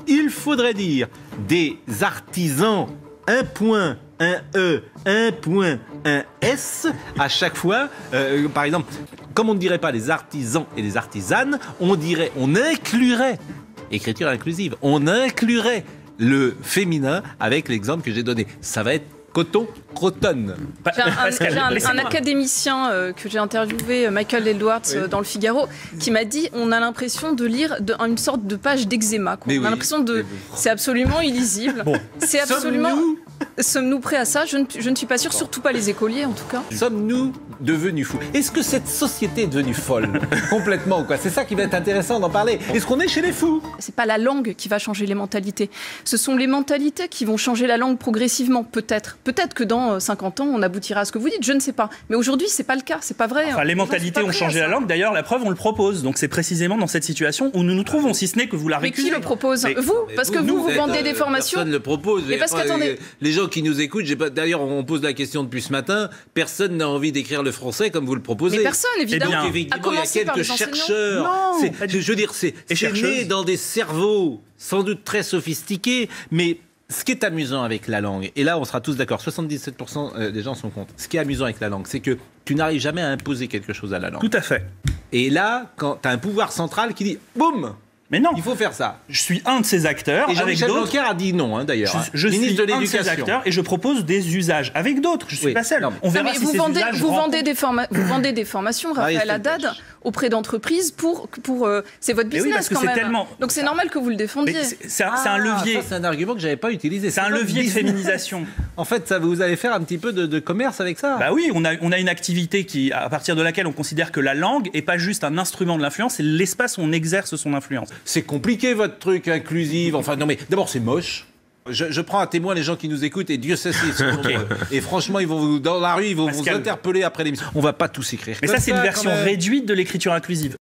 Il faudrait dire des artisans, un point, un E, un point, un S, à chaque fois. Par exemple, comme on ne dirait pas les artisans et les artisanes, on inclurait, écriture inclusive, on inclurait le féminin avec l'exemple que j'ai donné. Ça va être coton, crotonne. J'ai un académicien que j'ai interviewé, Michael Edwards, dans le Figaro, qui m'a dit on a l'impression de lire une sorte de page d'eczéma. On a l'impression de... C'est absolument illisible. Bon. C'est absolument... Sommes-nous prêts à ça? Je ne suis pas sûre, surtout pas les écoliers en tout cas. Sommes-nous devenus fous? Est-ce que cette société est devenue folle? Complètement, quoi. C'est ça qui va être intéressant d'en parler. Est-ce qu'on est chez les fous? C'est pas la langue qui va changer les mentalités. Ce sont les mentalités qui vont changer la langue progressivement, peut-être. Peut-être que dans 50 ans, on aboutira à ce que vous dites, je ne sais pas. Mais aujourd'hui, c'est pas le cas, c'est pas vrai. Enfin, les mentalités ont changé la langue, d'ailleurs, la preuve, on le propose. Donc c'est précisément dans cette situation où nous nous trouvons, si ce n'est que vous la récusez. Mais qui le propose? Vous? Parce que vous vendez des formations. Personne ne le propose. Mais parce qu'attendez... Les gens qui nous écoutent, d'ailleurs, on pose la question depuis ce matin, personne n'a envie d'écrire le français comme vous le proposez. Mais personne, évidemment. Donc, effectivement, il y a quelques chercheurs. Non. Je veux dire, c'est né dans des cerveaux sans doute très sophistiqués, mais ce qui est amusant avec la langue, et là on sera tous d'accord, 77% des gens sont contre, ce qui est amusant avec la langue, c'est que tu n'arrives jamais à imposer quelque chose à la langue. Tout à fait. Et là, quand tu as un pouvoir central qui dit « boum !» Mais non, il faut faire ça. Je suis un de ces acteurs. Et Jean-Michel Blanquer a dit non, d'ailleurs. Je suis un de ces acteurs et je propose des usages avec d'autres. Je suis pas seul. On verra si vous vendez des formations, Raphaël Haddad, auprès d'entreprises pour c'est votre business quand même. Donc c'est normal que vous le défendiez. C'est un levier. Ça, c'est un argument que j'avais pas utilisé. C'est un levier de féminisation. En fait, ça vous allez faire un petit peu de commerce avec ça. Bah oui, on a une activité à partir de laquelle on considère que la langue est pas juste un instrument de l'influence, c'est l'espace où on exerce son influence. C'est compliqué votre truc inclusif. Enfin non mais d'abord c'est moche. Je prends à témoin les gens qui nous écoutent et Dieu sait s'ils sont nombreux. Et franchement, ils vont dans la rue, ils vont vous interpeller après l'émission. On va pas tous écrire. Mais ça, c'est une version réduite de l'écriture inclusive.